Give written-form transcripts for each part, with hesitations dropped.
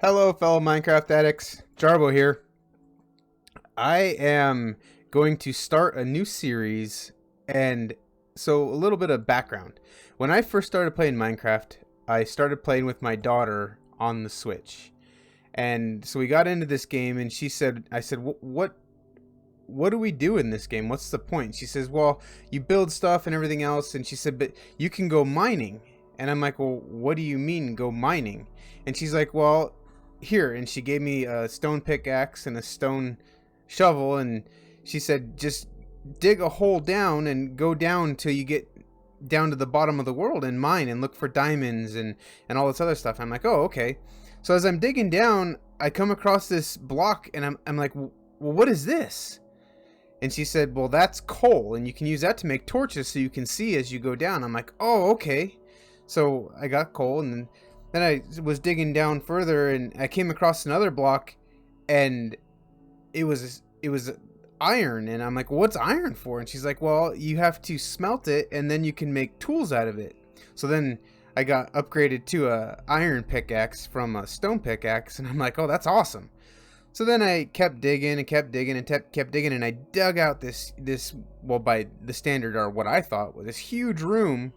Hello, fellow Minecraft addicts. Jarbo here. I am going to start a new series, and so a little bit of background. When I first started playing Minecraft, I started playing with my daughter on the Switch, and so we got into this game, and I said, what do we do in this game? What's the point? She says, well, you build stuff and everything else, and she said, but you can go mining. And I'm like, well, what do you mean go mining? And she's like, well, here. And she gave me a stone pickaxe and a stone shovel, and she said, just dig a hole down and go down till you get down to the bottom of the world and mine and look for diamonds and all this other stuff. I'm like, oh, okay. So as I'm digging down, I come across this block, and I'm like, well, what is this? And she said, well, that's coal, and you can use that to make torches so you can see as you go down. I'm like, oh, okay. So I got coal, and then I was digging down further, and I came across another block, and it was iron. And I'm like, well, what's iron for? And she's like, well, you have to smelt it, and then you can make tools out of it. So then I got upgraded to a iron pickaxe from a stone pickaxe, and I'm like, oh, that's awesome. So then I kept digging and kept digging and kept digging, and I dug out this well, by the standard, or what I thought was this huge room.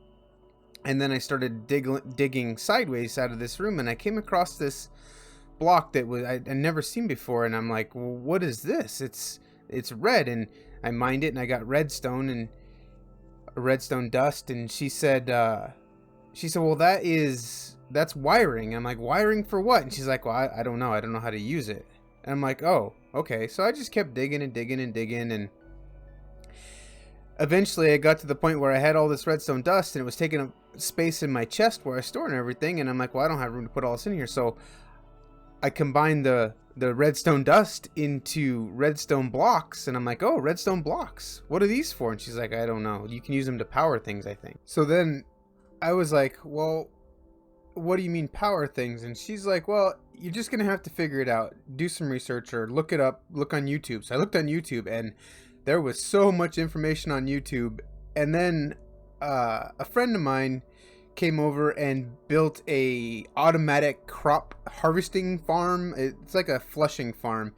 And then I started digging sideways out of this room, and I came across this block that I'd never seen before, and I'm like, well, what is this? It's red. And I mined it, and I got redstone and redstone dust. And she said, well, that's wiring. I'm like, wiring for what? And she's like, well, I don't know. I don't know how to use it. And I'm like, oh, okay. So I just kept digging and digging and digging, and eventually I got to the point where I had all this redstone dust, and it was taking up space in my chest where I store and everything. And I'm like, well, I don't have room to put all this in here. So I combined the redstone dust into redstone blocks, and I'm like, oh, redstone blocks. What are these for? And she's like, I don't know. You can use them to power things, I think. So then I was like, well, what do you mean power things? And she's like, well, you're just gonna have to figure it out, do some research, or look it up, look on YouTube. So I looked on YouTube, and there was so much information on YouTube. And then a friend of mine came over and built a automatic crop harvesting farm. It's like a flushing farm,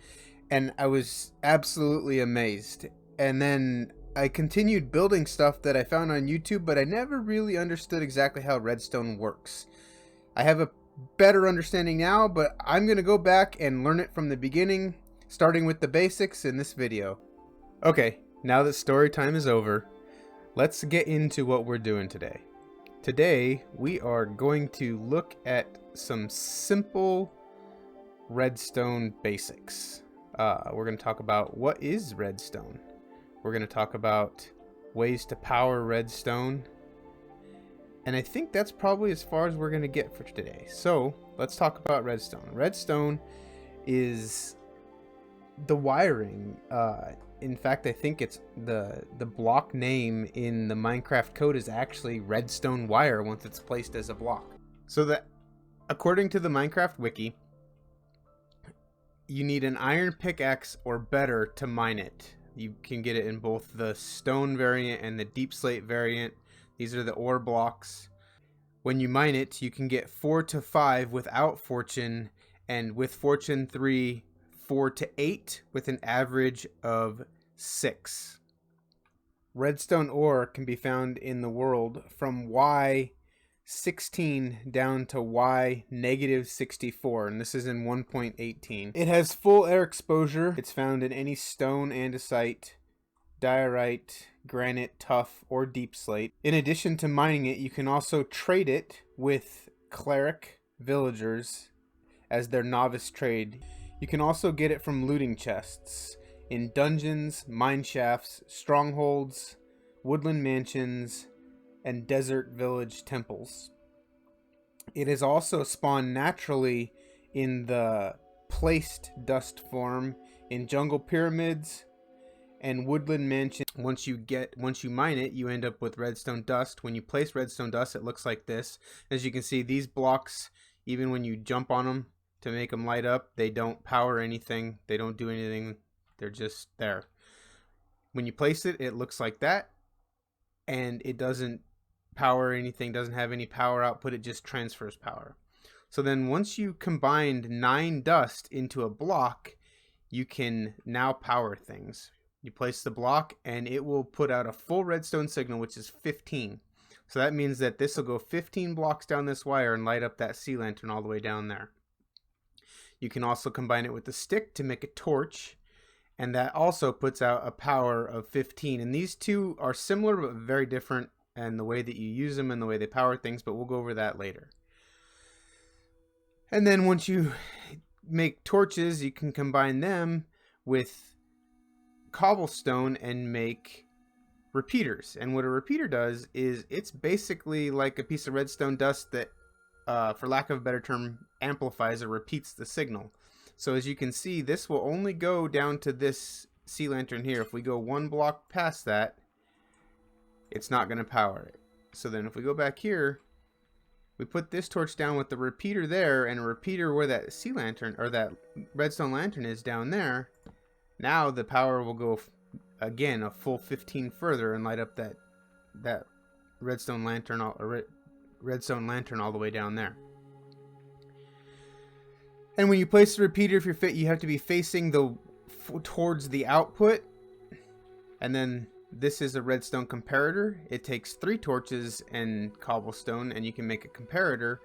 and I was absolutely amazed. And then I continued building stuff that I found on YouTube, but I never really understood exactly how redstone works. I have a better understanding now, but I'm going to go back and learn it from the beginning, starting with the basics in this video. Okay, now that story time is over, let's get into what we're doing today. Today, we are going to look at some simple redstone basics. We're going to talk about what is redstone. We're going to talk about ways to power redstone. And I think that's probably as far as we're going to get for today. So let's talk about redstone. Redstone is the wiring. In fact, I think it's the block name in the Minecraft code is actually redstone wire once it's placed as a block. So that, according to the Minecraft wiki, you need an iron pickaxe or better to mine it. You can get it in both the stone variant and the deep slate variant. These are the ore blocks. When you mine it, you can get 4 to 5 without fortune, and with fortune 3, 4 to 8 with an average of 6. Redstone ore can be found in the world from Y16 down to Y-64, and this is in 1.18. It has full air exposure. It's found in any stone andesite, diorite, granite, tuff, or deep slate. In addition to mining it, you can also trade it with cleric villagers as their novice trade. You can also get it from looting chests in dungeons, mine shafts, strongholds, woodland mansions, and desert village temples. It is also spawned naturally in the placed dust form in jungle pyramids and woodland mansion. Once you mine it, you end up with redstone dust. When you place redstone dust, it looks like this. As you can see, these blocks, even when you jump on them to make them light up, they don't power anything. They don't do anything. They're just there. When you place it, it looks like that, and it doesn't power anything, doesn't have any power output. It just transfers power. So then once you combined 9 dust into a block, you can now power things. You place the block and it will put out a full redstone signal, which is 15. So that means that this will go 15 blocks down this wire and light up that sea lantern all the way down there. You can also combine it with the stick to make a torch, and that also puts out a power of 15. And these two are similar but very different in the way that you use them and the way they power things, but we'll go over that later. And then once you make torches, you can combine them with cobblestone and make repeaters. And what a repeater does is it's basically like a piece of redstone dust that, for lack of a better term, amplifies or repeats the signal. So as you can see, this will only go down to this sea lantern here. If we go 1 block past that, it's not going to power it. So then if we go back here, we put this torch down with the repeater there, and a repeater where that sea lantern or that redstone lantern is down there. Now the power will go again a full 15 further and light up that redstone lantern all the way down there. And when you place the repeater, if you're fit, you have to be facing towards the output. And then this is a redstone comparator. It takes 3 torches and cobblestone, and you can make a comparator.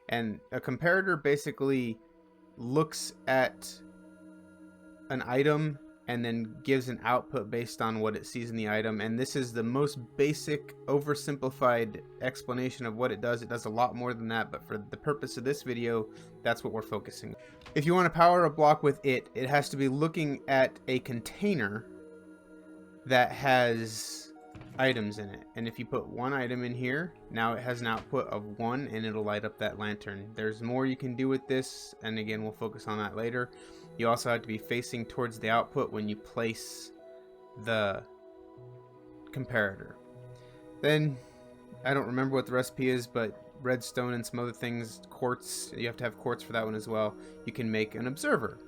And a comparator basically looks at an item and then gives an output based on what it sees in the item. And this is the most basic, oversimplified explanation of what it does. It does a lot more than that, but for the purpose of this video, that's what we're focusing on. If you want to power a block with it, it has to be looking at a container that has items in it. And if you put 1 item in here, now it has an output of 1 and it'll light up that lantern. There's more you can do with this, and again, we'll focus on that later. You also have to be facing towards the output when you place the comparator. Then, I don't remember what the recipe is, but redstone and some other things, quartz, you have to have quartz for that one as well. You can make an observer.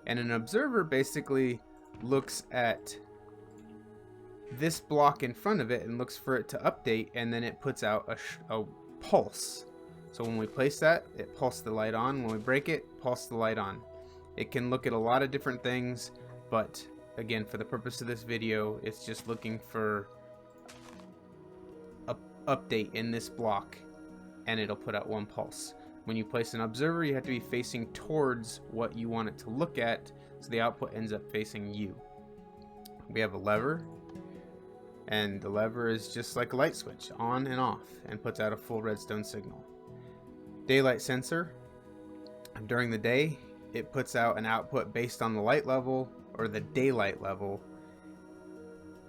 And an observer basically looks at this block in front of it and looks for it to update, and then it puts out a pulse. So when we place that, it pulses the light on. When we break it, pulse the light on. It can look at a lot of different things, but again, for the purpose of this video, it's just looking for an update in this block, and it'll put out 1 pulse. When you place an observer, you have to be facing towards what you want it to look at, so the output ends up facing you. We have a lever, and the lever is just like a light switch, on and off, and puts out a full redstone signal. Daylight sensor. During the day, it puts out an output based on the light level or the daylight level.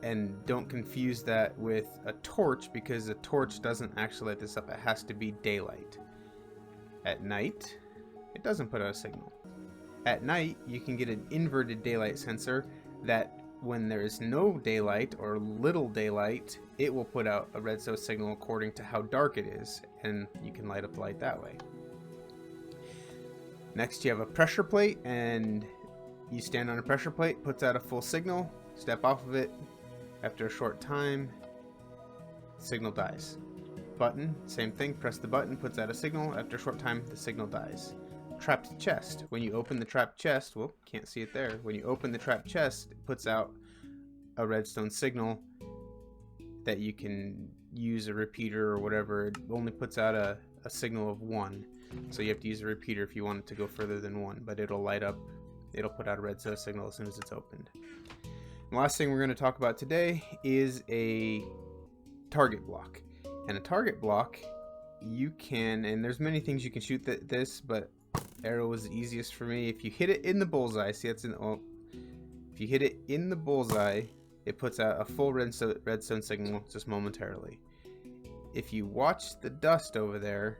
And don't confuse that with a torch, because a torch doesn't actually light this up. It has to be daylight. At night, it doesn't put out a signal. At night, you can get an inverted daylight sensor that when there is no daylight or little daylight, it will put out a redstone signal according to how dark it is, and you can light up the light that way. Next, you have a pressure plate, and you stand on a pressure plate, puts out a full signal, step off of it. After a short time, the signal dies. Button, same thing, press the button, puts out a signal. After a short time, the signal dies. Trapped chest. When you open the trapped chest, well, can't see it there. When you open the trapped chest, it puts out a redstone signal that you can use a repeater or whatever. It only puts out a signal of 1. So you have to use a repeater if you want it to go further than 1, but it'll light up, it'll put out a redstone signal as soon as it's opened. The last thing we're going to talk about today is a target block. And a target block, you can, and there's many things you can shoot this, but arrow is the easiest for me. If you hit it in the bullseye, see that's if you hit it in the bullseye, it puts out a full redstone signal just momentarily. If you watch the dust over there,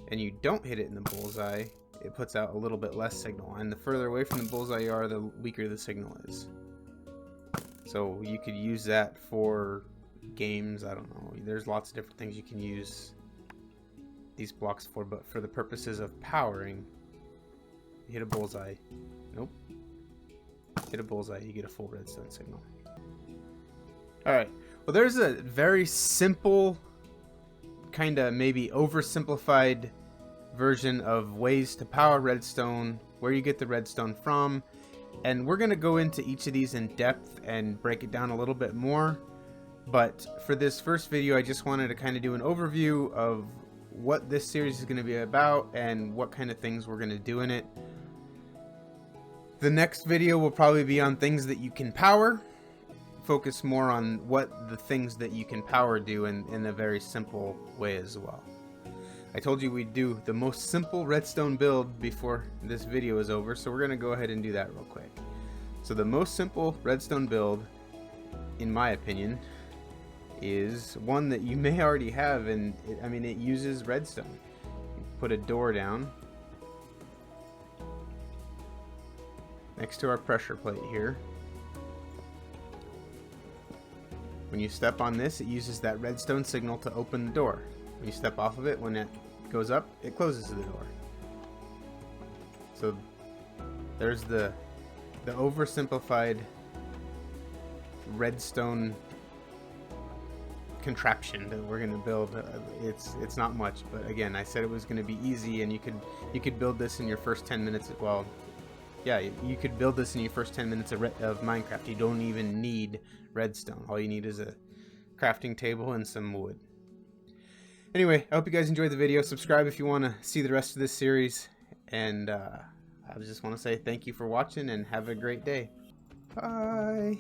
and you don't hit it in the bullseye, it puts out a little bit less signal. And the further away from the bullseye you are, the weaker the signal is. So you could use that for games, I don't know. There's lots of different things you can use these blocks for, but for the purposes of powering, you hit a bullseye. Nope. Hit a bullseye, you get a full redstone signal. Alright, well there's a very simple, kind of maybe oversimplified version of ways to power redstone, where you get the redstone from, and we're going to go into each of these in depth and break it down a little bit more. But for this first video, I just wanted to kind of do an overview of what this series is going to be about and what kind of things we're going to do in it. The next video will probably be on things that you can power, focus more on what the things that you can power do in a very simple way as well. I told you we'd do the most simple redstone build before this video is over, so we're going to go ahead and do that real quick. So the most simple redstone build, in my opinion, is one that you may already have, and it uses redstone. You put a door down next to our pressure plate here. When you step on this, it uses that redstone signal to open the door. When you step off of it, when it goes up, it closes the door. So there's the oversimplified redstone contraption that we're going to build. It's not much, but again, I said it was going to be easy, and you could build this in your first 10 minutes. Well, yeah, you could build this in your first 10 minutes of Minecraft. You don't even need redstone. All you need is a crafting table and some wood. Anyway, I hope you guys enjoyed the video. Subscribe if you want to see the rest of this series, and I just want to say thank you for watching and have a great day. Bye.